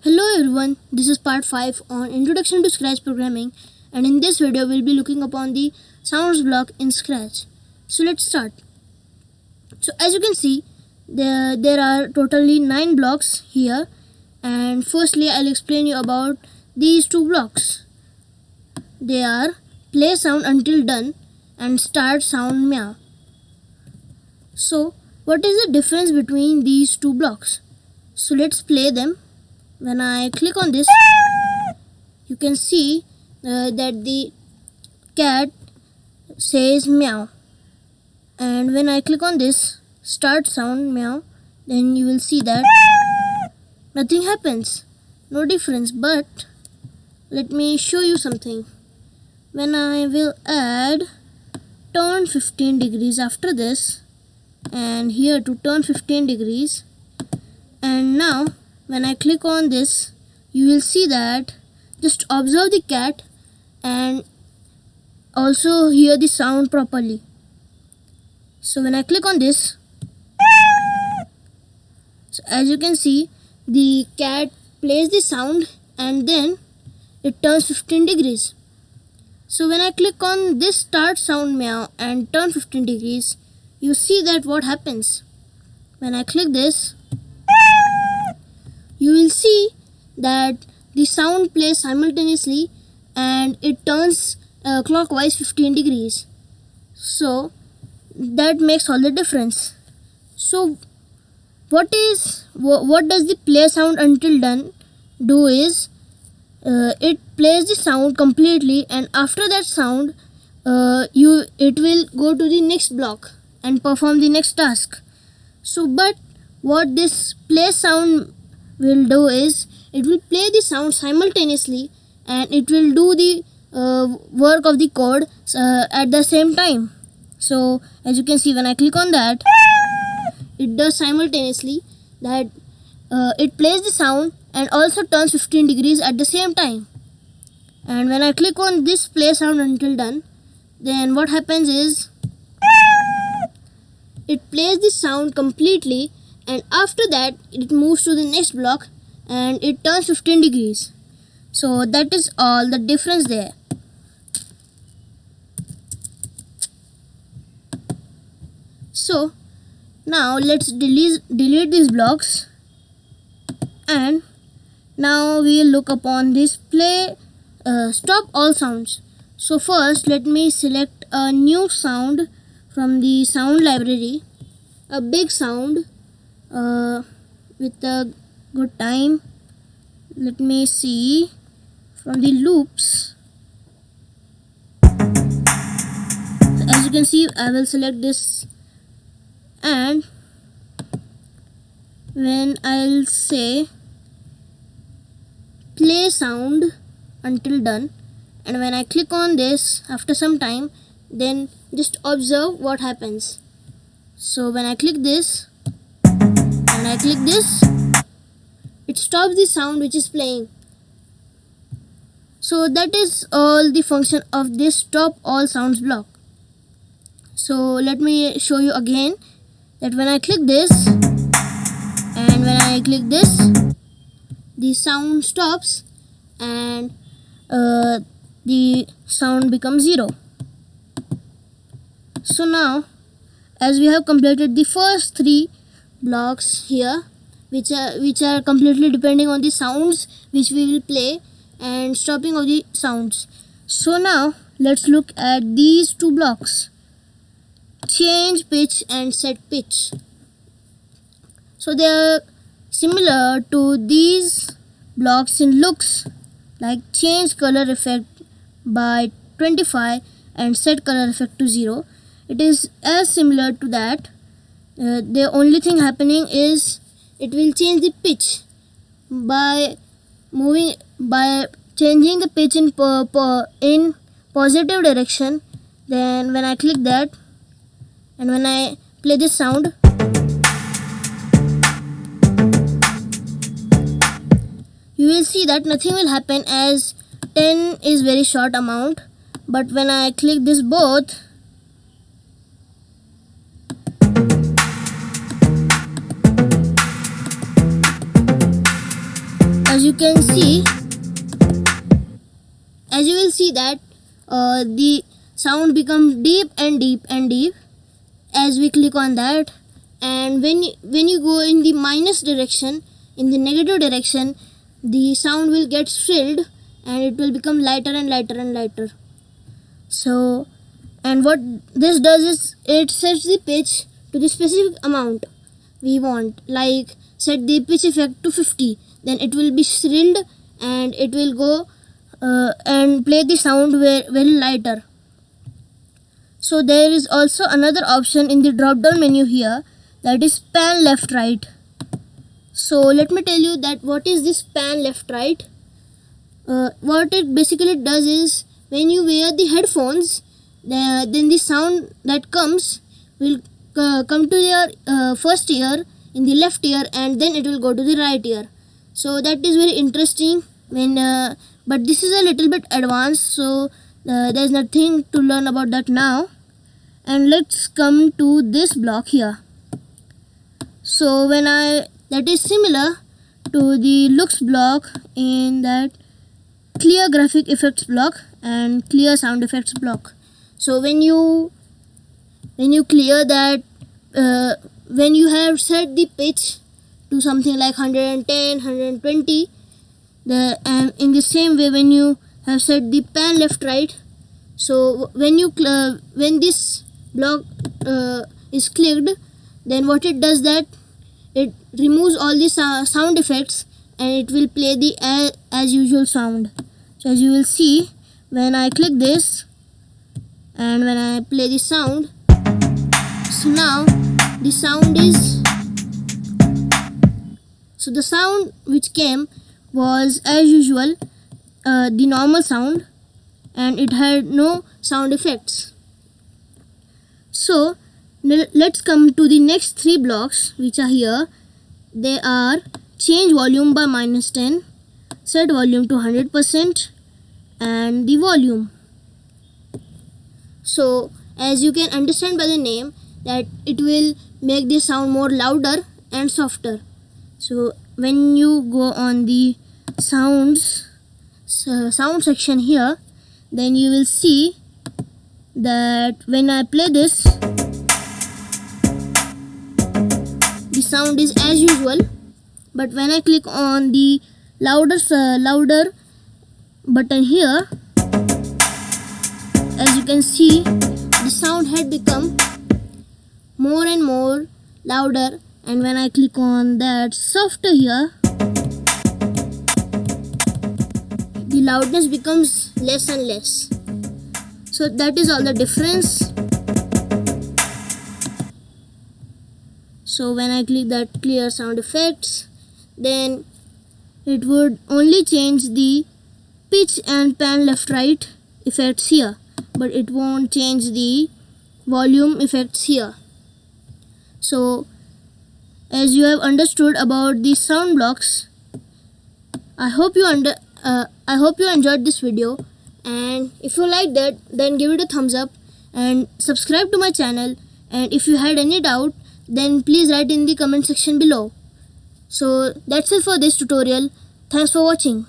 Hello everyone, this is part 5 on Introduction to Scratch Programming, and in this video we'll be looking upon the sounds block in Scratch. So let's start. So as you can see, there are totally 9 blocks here, and firstly I'll explain you about these 2 blocks. They are play sound until done and start sound meow. So what is the difference between these 2 blocks? So let's play them. When I click on this, you can see that the cat says meow, and when I click on this start sound meow, then you will see that nothing happens, no difference. But let me show you something. When I will add turn 15 degrees after this, and here to turn 15 degrees, and now when I click on this, you will see that just observe the cat and also hear the sound properly. So when I click on this, so as you can see, the cat plays the sound and then it turns 15 degrees. So when I click on this start sound meow and turn 15 degrees, you see that what happens. When I click this, you will see that the sound plays simultaneously and it turns clockwise 15 degrees. So that makes all the difference. So what does the play sound until done do is it plays the sound completely, and after that sound it will go to the next block and perform the next task. So but what this play sound will do is it will play the sound simultaneously and it will do the work of the code at the same time. So as you can see, when I click on that, it does simultaneously that it plays the sound and also turns 15 degrees at the same time. And when I click on this play sound until done, then what happens is it plays the sound completely, and after that it moves to the next block and it turns 15 degrees. So that is all the difference there. So now let's delete these blocks, and now we'll look upon this play stop all sounds. So first let me select a new sound from the sound library, a big sound with a good time. Let me see from the loops. So as you can see, I will select this, and when I'll say play sound until done, and when I click on this after some time, then just observe what happens. So when I click this and I click this, it stops the sound which is playing. So that is all the function of this stop all sounds block. So let me show you again that when I click this and when I click this, the sound stops and the sound becomes 0. So now, as we have completed the first 3 blocks here, which are completely depending on the sounds which we will play and stopping of the sounds. So now let's look at these 2 blocks, change pitch and set pitch. So they are similar to these blocks in looks, like change color effect by 25 and set color effect to 0. It is as similar to that. The only thing happening is it will change the pitch by changing the pitch in positive direction. Then when I click that and when I play this sound, you will see that nothing will happen as 10 is very short amount. But when I click this both, as as you can see, as you will see that the sound become deep and deep and deep as we click on that. And when you go in the minus direction, in the negative direction, the sound will get shrilled and it will become lighter and lighter and lighter. So, and what this does is it sets the pitch to the specific amount we want. Like set the pitch effect to 50, then it will be shrilled and it will go and play the sound very lighter. So there is also another option in the drop down menu here, that is pan left right. So let me tell you that what is this pan left right. What it basically does is, when you wear the headphones, then the sound that comes will come to your first ear, in the left ear, and then it will go to the right ear. So that is very interesting. But this is a little bit advanced, so there's nothing to learn about that now. And let's come to this block here. So that is similar to the looks block in that clear graphic effects block and clear sound effects block. So when you clear that, when you have set the pitch to something like 110, 120, in the same way when you have set the pan left right, so when this block is clicked, then what it does that it removes all the sound effects and it will play the as usual sound. So as you will see, when I click this and when I play the sound, so now the sound is, so the sound which came was as usual, the normal sound, and it had no sound effects. So let's come to the next three blocks which are here. They are change volume by -10, set volume to 100%, and the volume. So as you can understand by the name, that it will make the sound more louder and softer. So when you go on the sound section here, then you will see that when I play this, the sound is as usual, but when I click on the louder button here, as you can see, the sound had become more and more louder, and when I click on that softer here, the loudness becomes less and less. So that is all the difference. So when I click that clear sound effects, then it would only change the pitch and pan left right effects here, but it won't change the volume effects here. So as you have understood about the sound blocks, I hope you enjoyed this video, and if you liked that, then give it a thumbs up and subscribe to my channel. And if you had any doubt, then please write in the comment section below. So that's it for this tutorial. Thanks for watching.